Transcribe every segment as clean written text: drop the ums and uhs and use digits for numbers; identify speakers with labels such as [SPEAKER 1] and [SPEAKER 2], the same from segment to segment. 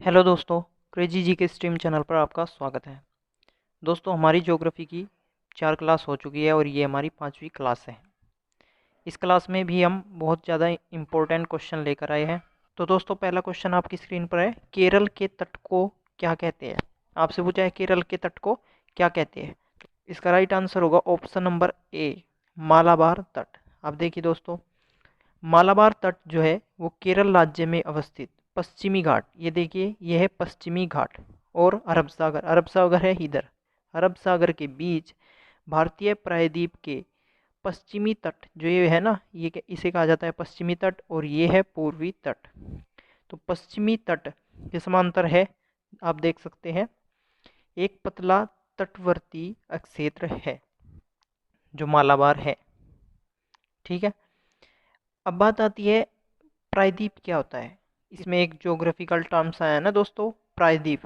[SPEAKER 1] Hello दोस्तों, crazy जी के stream channel पर आपका स्वागत है। दोस्तों, हमारी ज्योग्राफी की 4 क्लास हो चुकी है और ये हमारी 5वीं क्लास है। इस क्लास में भी हम बहुत ज़्यादा इम्पोर्टेंट क्वेश्चन लेकर आए हैं। तो दोस्तों, पहला क्वेश्चन आपकी स्क्रीन पर है, केरल के तट को क्या कहते हैं। आपसे पूछा है केरल के तट को क्या कहते हैं। इसका राइट आंसर होगा ऑप्शन नंबर ए, मालाबार तट। अब देखिए दोस्तों, मालाबार तट जो है वो केरल राज्य में अवस्थित पश्चिमी घाट, ये देखिए ये है पश्चिमी घाट, और अरब सागर है इधर। अरब सागर के बीच भारतीय प्रायद्वीप के पश्चिमी तट जो ये है ना, ये इसे कहा जाता है पश्चिमी तट, और ये है पूर्वी तट। तो पश्चिमी तट के समांतर है, आप देख सकते हैं, एक पतला तटवर्ती क्षेत्र है जो मालाबार है। ठीक है, अब बात आती है प्रायद्वीप क्या होता है। इसमें एक ज्योग्राफिकल टर्म्स आया है ना दोस्तों, प्रायद्वीप।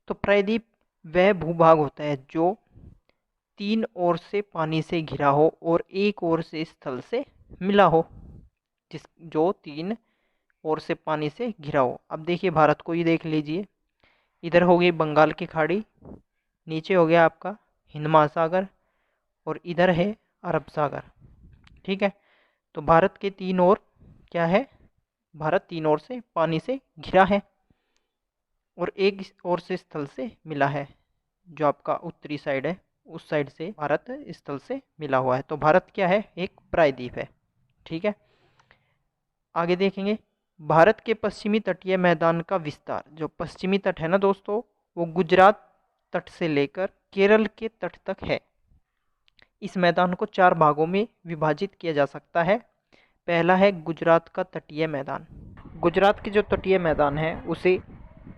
[SPEAKER 1] तो प्रायद्वीप वह भूभाग होता है जो 3 ओर से पानी से घिरा हो और एक ओर से स्थल से मिला हो, जिस जो 3 ओर से पानी से घिरा हो। अब देखिए भारत को ही देख लीजिए, इधर हो गई बंगाल की खाड़ी, नीचे हो गया आपका हिंद महासागर, और इधर है अरब सागर। ठीक है, तो भारत के 3 ओर क्या है, भारत 3 ओर से पानी से घिरा है और एक ओर से स्थल से मिला है, जो आपका उत्तरी साइड है उस साइड से भारत स्थल से मिला हुआ है। तो भारत क्या है, एक प्रायद्वीप है। ठीक है, आगे देखेंगे भारत के पश्चिमी तटीय मैदान का विस्तार। जो पश्चिमी तट है ना दोस्तों, वो गुजरात तट से लेकर केरल के तट तक है। इस मैदान को 4 भागों में विभाजित किया जा सकता है। पहला है गुजरात का तटीय मैदान। गुजरात के जो तटीय मैदान है उसे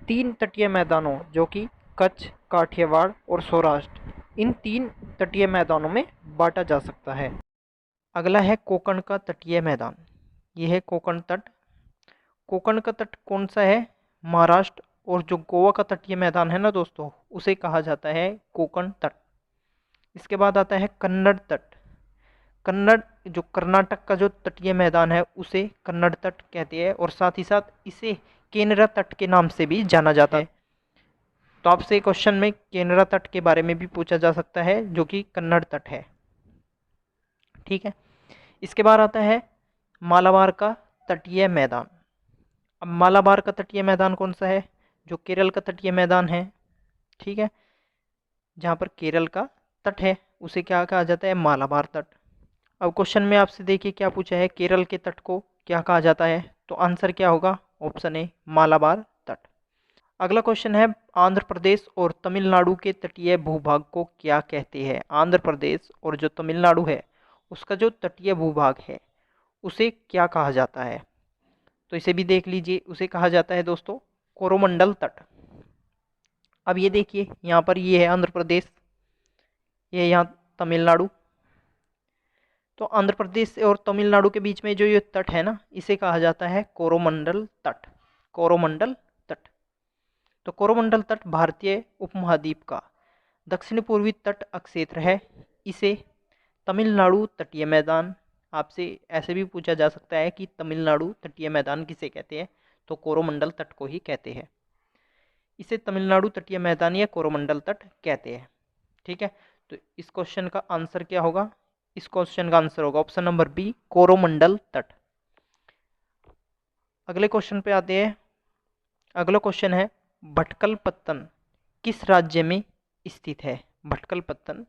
[SPEAKER 1] 3 तटीय मैदानों, जो कि कच्छ, काठियावाड़ और सौराष्ट्र, इन 3 तटीय मैदानों में बांटा जा सकता है। अगला है कोंकण का तटीय मैदान। यह है कोंकण तट। कोंकण का तट कौन सा है, महाराष्ट्र, और जो गोवा का तटीय मैदान है ना दोस्तों, उसे कहा जाता है कोंकण तट। इसके बाद आता है कन्नड़ तट। कन्नड़ जो कर्नाटक का जो तटीय मैदान है उसे कन्नड़ तट कहते हैं, और साथ ही साथ इसे केनरा तट के नाम से भी जाना जाता है। तो आपसे क्वेश्चन में केनरा तट के बारे में भी पूछा जा सकता है, जो कि कन्नड़ तट है। ठीक है, इसके बाद आता है मालाबार का तटीय मैदान। अब मालाबार का तटीय मैदान कौन सा है, जो केरल का तटीय मैदान है। ठीक है, जहाँ पर केरल का तट है उसे क्या कहा जाता है, मालाबार तट। अब क्वेश्चन में आपसे देखिए क्या पूछा है, केरल के तट को क्या कहा जाता है, तो आंसर क्या होगा, ऑप्शन ए, मालाबार तट। अगला क्वेश्चन है, आंध्र प्रदेश और तमिलनाडु के तटीय भूभाग को क्या कहते हैं। आंध्र प्रदेश और जो तमिलनाडु है उसका जो तटीय भूभाग है उसे क्या कहा जाता है, तो इसे भी देख लीजिए, उसे कहा जाता है दोस्तों कोरोमंडल तट। अब ये देखिए यहाँ पर ये है आंध्र प्रदेश, ये यहाँ तमिलनाडु। तो आंध्र प्रदेश और तमिलनाडु के बीच में जो ये तट है ना, इसे कहा जाता है कोरोमंडल तट। कोरोमंडल तट। तो कोरोमंडल तट भारतीय उपमहाद्वीप का दक्षिण पूर्वी तट क्षेत्र है। इसे तमिलनाडु तटीय मैदान, आपसे ऐसे भी पूछा जा सकता है कि तमिलनाडु तटीय मैदान किसे कहते हैं, तो कोरोमंडल तट को ही कहते हैं। इसे तमिलनाडु तटीय मैदान या कोरोमंडल तट कहते हैं। ठीक है, तो इस क्वेश्चन का आंसर क्या होगा, इस क्वेश्चन का आंसर होगा ऑप्शन नंबर बी, कोरोमंडल तट। अगले क्वेश्चन पे आते हैं। अगला क्वेश्चन है, भटकल पत्तन किस राज्य में स्थित है। भटकल पत्तन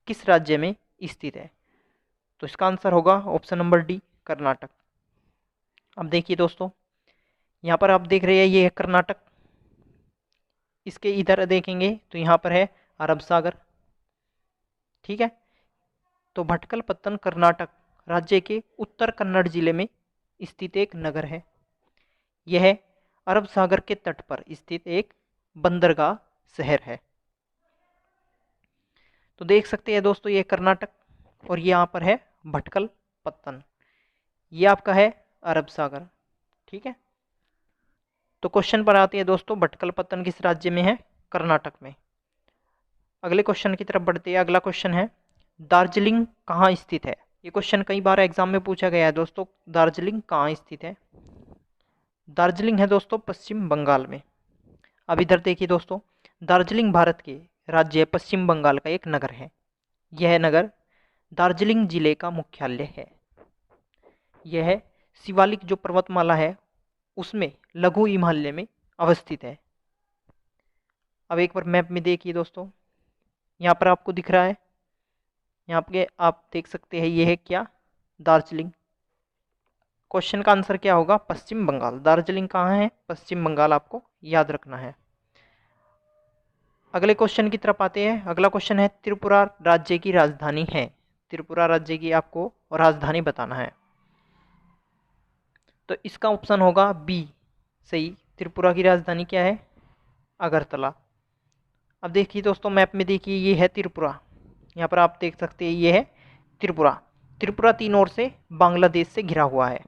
[SPEAKER 1] किस राज्य में स्थित है, तो इसका आंसर होगा ऑप्शन नंबर डी, कर्नाटक। अब देखिए दोस्तों, यहाँ पर आप देख रहे हैं ये है कर्नाटक, इसके इधर देखेंगे तो यहाँ पर है अरब सागर। ठीक है, तो भटकल पत्तन कर्नाटक राज्य के उत्तर कन्नड़ जिले में स्थित एक नगर है। यह अरब सागर के तट पर स्थित एक बंदरगाह शहर है। तो देख सकते हैं दोस्तों, ये कर्नाटक, और ये यहाँ पर है भटकल पत्तन, ये आपका है अरब सागर। ठीक है, तो क्वेश्चन पर आते हैं दोस्तों, भटकल पत्तन किस राज्य में है, कर्नाटक में। अगले क्वेश्चन की तरफ बढ़ते हैं। अगला क्वेश्चन है, दार्जिलिंग कहाँ स्थित है। ये क्वेश्चन कई बार एग्जाम में पूछा गया है दोस्तों, दार्जिलिंग कहाँ स्थित है। दार्जिलिंग है दोस्तों पश्चिम बंगाल में। अब इधर देखिए दोस्तों, दार्जिलिंग भारत के राज्य पश्चिम बंगाल का एक नगर है। यह नगर दार्जिलिंग जिले का मुख्यालय है। यह शिवालिक जो पर्वतमाला है उसमें लघु हिमालय में अवस्थित है। अब एक बार मैप में देखिए दोस्तों, यहाँ पर आपको दिख रहा है, यहाँ पे आप देख सकते हैं ये है क्या, दार्जिलिंग। क्वेश्चन का आंसर क्या होगा, पश्चिम बंगाल। दार्जिलिंग कहाँ है, पश्चिम बंगाल, आपको याद रखना है। अगले क्वेश्चन की तरफ आते हैं। अगला क्वेश्चन है, त्रिपुरा राज्य की राजधानी है। त्रिपुरा राज्य की आपको राजधानी बताना है। तो इसका ऑप्शन होगा बी सही। त्रिपुरा की राजधानी क्या है, अगरतला। अब देखिए दोस्तों, मैप में देखिए ये है त्रिपुरा, यहाँ पर आप देख सकते हैं ये है त्रिपुरा। त्रिपुरा तीन ओर से बांग्लादेश से घिरा हुआ है।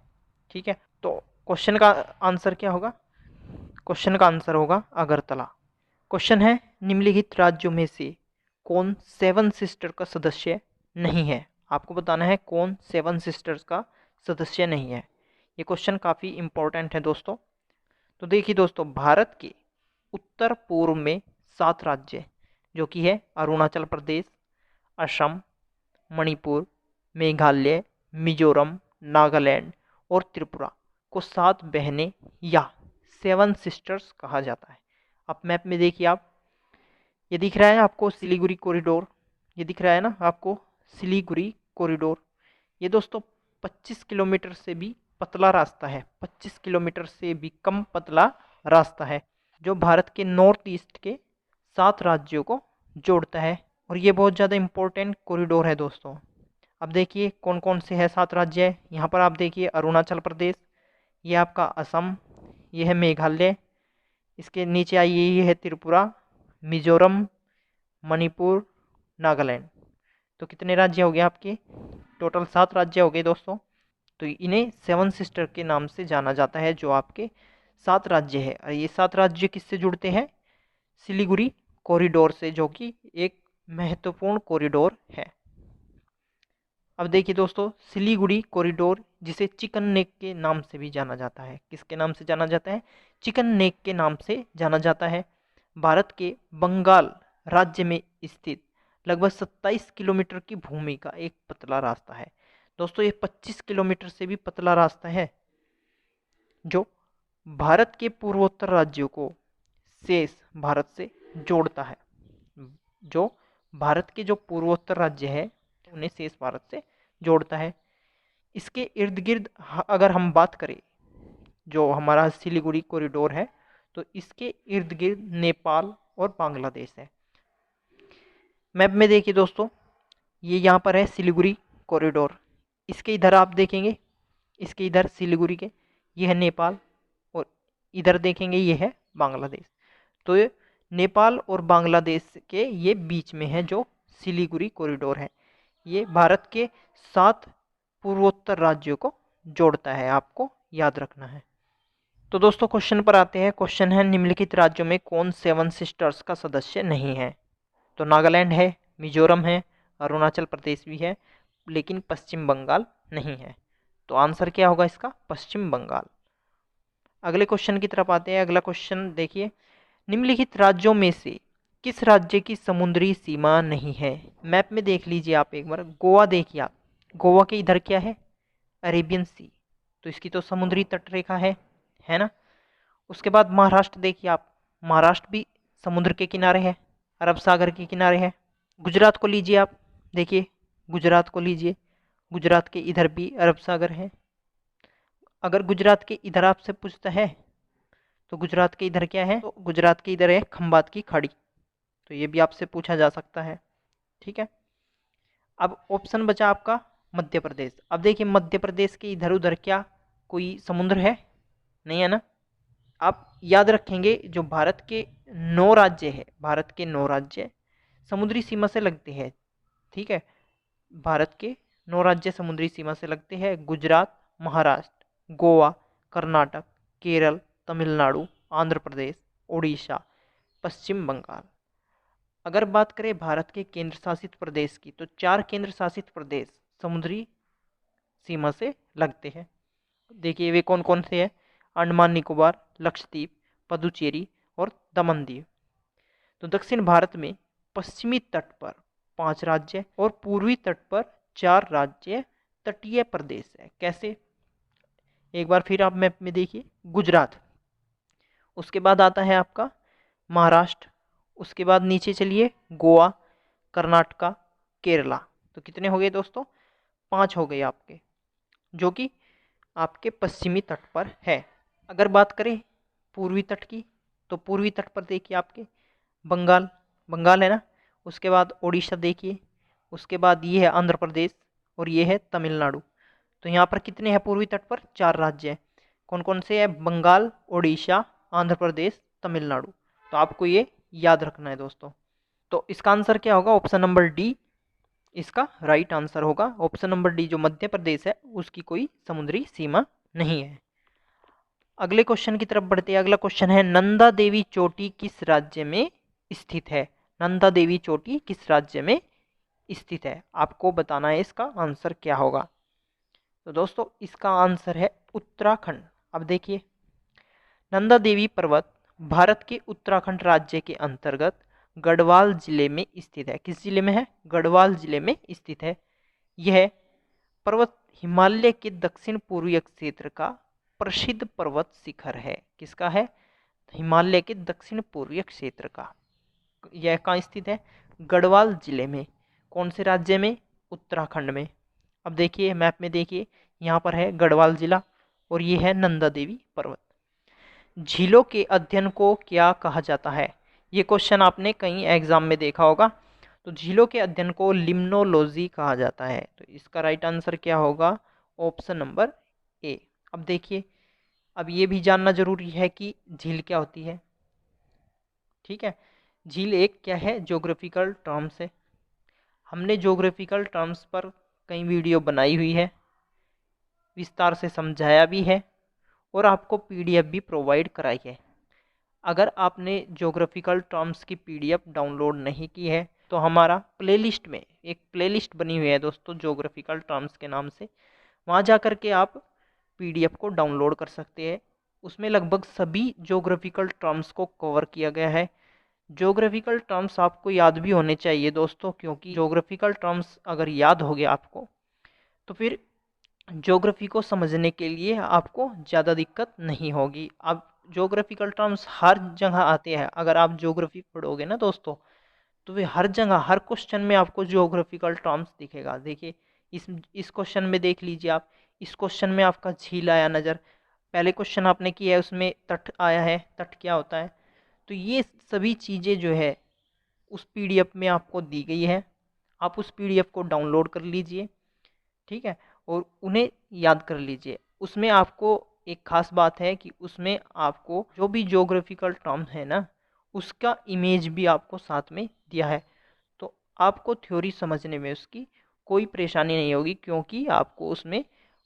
[SPEAKER 1] ठीक है, तो क्वेश्चन का आंसर क्या होगा, क्वेश्चन का आंसर होगा अगरतला। क्वेश्चन है, निम्नलिखित राज्यों में से कौन सेवन सिस्टर का सदस्य नहीं है। आपको बताना है कौन सेवन सिस्टर्स का सदस्य नहीं है। ये क्वेश्चन काफ़ी इंपॉर्टेंट है दोस्तों। तो देखिए दोस्तों, भारत के उत्तर पूर्व में 7 राज्य जो कि है अरुणाचल प्रदेश, असम, मणिपुर, मेघालय, मिजोरम, नागालैंड और त्रिपुरा को 7 बहनें या 7 सिस्टर्स कहा जाता है। अब मैप में देखिए आप, ये दिख रहा है आपको सिलीगुड़ी कॉरिडोर, ये दिख रहा है ना आपको सिलीगुड़ी कॉरिडोर। ये दोस्तों 25 किलोमीटर से भी पतला रास्ता है, 25 किलोमीटर से भी कम पतला रास्ता है, जो भारत के नॉर्थ ईस्ट के 7 राज्यों को जोड़ता है। और ये बहुत ज़्यादा इम्पोर्टेंट कॉरिडोर है दोस्तों। अब देखिए कौन कौन से है 7 राज्य है। यहाँ पर आप देखिए अरुणाचल प्रदेश, ये आपका असम, ये है मेघालय, इसके नीचे आइए ये है त्रिपुरा, मिजोरम, मणिपुर, नागालैंड। तो कितने राज्य हो गए आपके, टोटल 7 राज्य हो गए दोस्तों। तो इन्हें 7 सिस्टर के नाम से जाना जाता है, जो आपके 7 राज्य है। और ये 7 राज्य किससे जुड़ते हैं, सिलीगुड़ी कॉरिडोर से, जो कि एक महत्वपूर्ण कॉरिडोर है। अब देखिए दोस्तों, सिलीगुड़ी कॉरिडोर जिसे चिकन नेक के नाम से भी जाना जाता है, किसके नाम से जाना जाता है, चिकन नेक के नाम से जाना जाता है। भारत के बंगाल राज्य में स्थित लगभग 27 किलोमीटर की भूमि का एक पतला रास्ता है। दोस्तों ये 25 किलोमीटर से भी पतला रास्ता है, जो भारत के पूर्वोत्तर राज्यों को शेष भारत से जोड़ता है। जो भारत के जो पूर्वोत्तर राज्य है उन्हें शेष भारत से जोड़ता है। इसके इर्द गिर्द अगर हम बात करें, जो हमारा सिलीगुड़ी कॉरिडोर है, तो इसके इर्द गिर्द नेपाल और बांग्लादेश है। मैप में देखिए दोस्तों, ये यहाँ पर है सिलीगुड़ी कॉरिडोर, इसके इधर आप देखेंगे, इसके इधर सिलीगुड़ी के ये है नेपाल, और इधर देखेंगे ये है बांग्लादेश। तो ये नेपाल और बांग्लादेश के ये बीच में है जो सिलीगुड़ी कॉरिडोर है। ये भारत के 7 पूर्वोत्तर राज्यों को जोड़ता है, आपको याद रखना है। तो दोस्तों क्वेश्चन पर आते हैं। क्वेश्चन है, निम्नलिखित राज्यों में कौन 7 सिस्टर्स का सदस्य नहीं है। तो नागालैंड है, मिजोरम है, अरुणाचल प्रदेश भी है, लेकिन पश्चिम बंगाल नहीं है। तो आंसर क्या होगा इसका, पश्चिम बंगाल। अगले क्वेश्चन की तरफ आते हैं। अगला क्वेश्चन देखिए, निम्नलिखित राज्यों में से किस राज्य की समुद्री सीमा नहीं है। मैप में देख लीजिए आप एक बार, गोवा देखिए आप, गोवा के इधर क्या है, अरेबियन सी, तो इसकी तो समुद्री तट रेखा है ना। उसके बाद महाराष्ट्र देखिए आप, महाराष्ट्र भी समुद्र के किनारे है, अरब सागर के किनारे है। गुजरात को लीजिए आप, देखिए गुजरात को लीजिए, गुजरात के इधर भी अरब सागर है। अगर गुजरात के इधर आपसे पूछता है तो गुजरात के इधर क्या है, तो गुजरात के इधर है खंबात की खाड़ी, तो ये भी आपसे पूछा जा सकता है। ठीक है, अब ऑप्शन बचा आपका मध्य प्रदेश। अब देखिए मध्य प्रदेश के इधर उधर क्या कोई समुद्र है, नहीं है ना। आप याद रखेंगे जो भारत के 9 राज्य है, भारत के 9 राज्य समुद्री सीमा से लगते हैं। ठीक है, भारत के 9 राज्य समुद्री सीमा से लगते हैं, गुजरात, महाराष्ट्र, गोवा, कर्नाटक, केरल, तमिलनाडु, आंध्र प्रदेश, उड़ीसा, पश्चिम बंगाल। अगर बात करें भारत के केंद्र शासित प्रदेश की, तो 4 केंद्र शासित प्रदेश समुद्री सीमा से लगते हैं। देखिए वे कौन कौन से हैं, अंडमान निकोबार, लक्षद्वीप, पुदुचेरी और दमन दीव। तो दक्षिण भारत में पश्चिमी तट पर 5 राज्य और पूर्वी तट पर 4 राज्य तटीय प्रदेश है। कैसे? एक बार फिर आप मैप में देखिए, गुजरात, उसके बाद आता है आपका महाराष्ट्र, उसके बाद नीचे चलिए गोवा, कर्नाटका, केरला। तो कितने हो गए दोस्तों? 5 हो गए आपके, जो कि आपके पश्चिमी तट पर है। अगर बात करें पूर्वी तट की, तो पूर्वी तट पर देखिए आपके बंगाल, बंगाल है ना, उसके बाद उड़ीसा देखिए, उसके बाद ये है आंध्र प्रदेश और ये है तमिलनाडु। तो यहाँ पर कितने हैं पूर्वी तट पर? 4 राज्य हैं। कौन कौन से हैं? बंगाल, उड़ीसा, आंध्र प्रदेश, तमिलनाडु। तो आपको ये याद रखना है दोस्तों। तो इसका आंसर क्या होगा? ऑप्शन नंबर डी इसका राइट आंसर होगा। ऑप्शन नंबर डी जो मध्य प्रदेश है उसकी कोई समुद्री सीमा नहीं है। अगले क्वेश्चन की तरफ बढ़ते हैं। अगला क्वेश्चन है, नंदा देवी चोटी किस राज्य में स्थित है? नंदा देवी चोटी किस राज्य में स्थित है? आपको बताना है इसका आंसर क्या होगा। तो दोस्तों इसका आंसर है उत्तराखंड। अब देखिए, नंदा देवी पर्वत भारत के उत्तराखंड राज्य के अंतर्गत गढ़वाल जिले में स्थित है। किस जिले में है? गढ़वाल जिले में स्थित है। यह पर्वत हिमालय के दक्षिण पूर्वीय क्षेत्र का प्रसिद्ध पर्वत शिखर है। किसका है? हिमालय के दक्षिण पूर्वीय क्षेत्र का। यह कहाँ स्थित है? गढ़वाल जिले में। कौन से राज्य में? उत्तराखंड में। अब देखिए मैप में देखिए, यहाँ पर है गढ़वाल जिला और ये है नंदा देवी पर्वत। झीलों के अध्ययन को क्या कहा जाता है? ये क्वेश्चन आपने कहीं एग्जाम में देखा होगा। तो झीलों के अध्ययन को लिम्नोलॉजी कहा जाता है। तो इसका राइट आंसर क्या होगा? Option number A. अब देखिए, अब ये भी जानना जरूरी है कि झील क्या होती है। ठीक है, झील एक क्या है? ज्योग्राफिकल टर्म्स है। हमने ज्योग्राफिकल टर्म्स पर कई वीडियो बनाई हुई है, विस्तार से समझाया भी है और आपको पीडीएफ भी प्रोवाइड कराई है। अगर आपने ज्योग्राफिकल टर्म्स की पीडीएफ डाउनलोड नहीं की है तो हमारा प्लेलिस्ट में एक प्लेलिस्ट बनी हुई है दोस्तों, ज्योग्राफिकल टर्म्स के नाम से। वहाँ जा कर के आप पीडीएफ को डाउनलोड कर सकते हैं। उसमें लगभग सभी ज्योग्राफिकल टर्म्स को कवर किया गया है। ज्योग्राफिकल टर्म्स आपको याद भी होने चाहिए दोस्तों, क्योंकि ज्योग्राफिकल टर्म्स अगर याद हो गया आपको तो फिर ज्योग्राफी को समझने के लिए आपको ज़्यादा दिक्कत नहीं होगी। अब ज्योग्राफिकल टर्म्स हर जगह आते हैं। अगर आप ज्योग्राफी पढ़ोगे ना दोस्तों, तो वे हर जगह हर क्वेश्चन में आपको ज्योग्राफिकल टर्म्स दिखेगा। देखिए इस क्वेश्चन में देख लीजिए आप, इस क्वेश्चन में आपका झील आया नज़र, पहले क्वेश्चन आपने किया है उसमें तट आया है, तट क्या होता है। तो ये सभी चीज़ें जो है उस पीडीएफ में आपको दी गई है। आप उस पीडीएफ को डाउनलोड कर लीजिए, ठीक है, और उन्हें याद कर लीजिए। उसमें आपको एक खास बात है कि उसमें आपको जो भी ज्योग्राफिकल टर्म है ना, उसका इमेज भी आपको साथ में दिया है। तो आपको थ्योरी समझने में उसकी कोई परेशानी नहीं होगी, क्योंकि आपको उसमें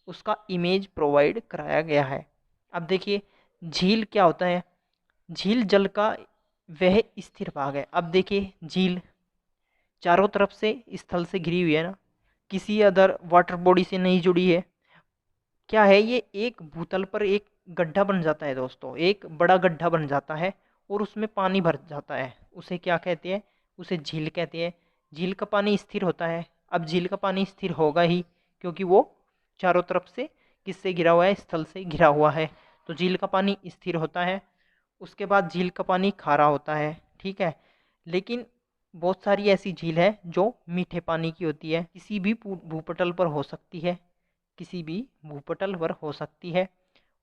[SPEAKER 1] उसका इमेज प्रोवाइड कराया गया है। अब देखिए झील क्या होता है? झील जल का वह स्थिर भाग है। अब देखिए झील चारों तरफ से स्थल से घिरी हुई है ना, किसी अदर वाटर बॉडी से नहीं जुड़ी है। क्या है ये? एक भूतल पर एक गड्ढा बन जाता है दोस्तों, एक बड़ा गड्ढा बन जाता है और उसमें पानी भर जाता है। उसे क्या कहते हैं? उसे झील कहते हैं। झील का पानी स्थिर होता है। अब झील का पानी स्थिर होगा ही, क्योंकि वो चारों तरफ से किससे घिरा हुआ है? स्थल से घिरा हुआ है। तो झील का पानी स्थिर होता है। उसके बाद झील का पानी खारा होता है, ठीक है। लेकिन बहुत सारी ऐसी झील है जो मीठे पानी की होती है, किसी भी भूपटल पर हो सकती है, किसी भी भूपटल पर हो सकती है,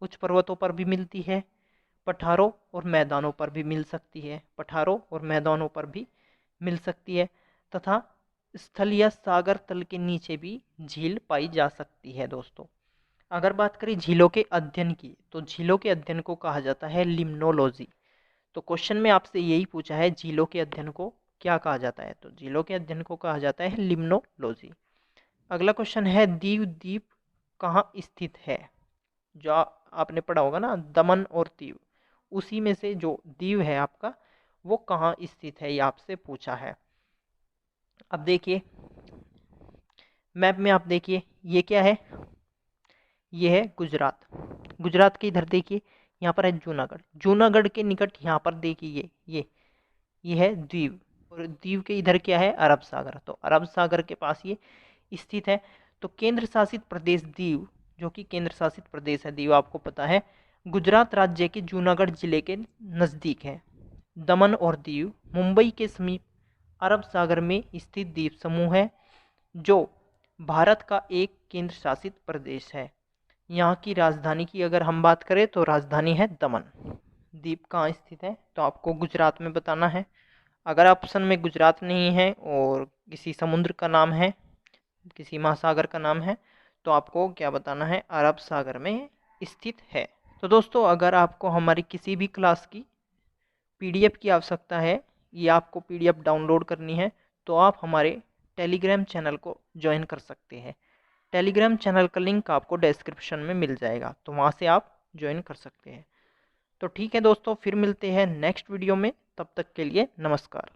[SPEAKER 1] उच्च पर्वतों पर भी मिलती है, पठारों और मैदानों पर भी मिल सकती है, पठारों और मैदानों पर भी मिल सकती है, तथा स्थल या सागर तल के नीचे भी झील पाई जा सकती है दोस्तों। अगर बात करें झीलों के अध्ययन की, तो झीलों के अध्ययन को कहा जाता है लिम्नोलॉजी। तो क्वेश्चन में आपसे यही पूछा है, झीलों के अध्ययन को क्या कहा जाता है? तो झीलों के अध्ययन को कहा जाता है लिम्नोलॉजी। अगला क्वेश्चन है, दीव द्वीप कहाँ स्थित है? जो आपने पढ़ा होगा ना, दमन और दीव, उसी में से जो दीव है आपका वो कहाँ स्थित है, ये आपसे पूछा है। अब देखिए मैप में आप देखिए, ये क्या है? ये है गुजरात। गुजरात के इधर देखिए यहाँ पर है जूनागढ़। जूनागढ़ के निकट यहाँ पर देखिए ये है द्वीप, और द्वीप के इधर क्या है, अरब सागर। तो अरब सागर के पास ये स्थित है। तो केंद्र शासित प्रदेश दीव, जो कि केंद्र शासित प्रदेश है दीव, आपको पता है गुजरात राज्य के जूनागढ़ जिले के नज़दीक है। दमन और दीव मुंबई के समीप अरब सागर में स्थित द्वीप समूह है, जो भारत का एक केंद्र शासित प्रदेश है। यहाँ की राजधानी की अगर हम बात करें तो राजधानी है दमन। द्वीप कहाँ स्थित है, तो आपको गुजरात में बताना है। अगर ऑप्शन में गुजरात नहीं है और किसी समुद्र का नाम है, किसी महासागर का नाम है, तो आपको क्या बताना है, अरब सागर में स्थित है। तो दोस्तों, अगर आपको हमारी किसी भी क्लास की पीडीएफ की आवश्यकता है, या आपको पीडीएफ डाउनलोड करनी है, तो आप हमारे टेलीग्राम चैनल को ज्वाइन कर सकते हैं। टेलीग्राम चैनल का लिंक आपको डिस्क्रिप्शन में मिल जाएगा, तो वहाँ से आप ज्वाइन कर सकते हैं। तो ठीक है दोस्तों, फिर मिलते हैं नेक्स्ट वीडियो में। तब तक के लिए नमस्कार।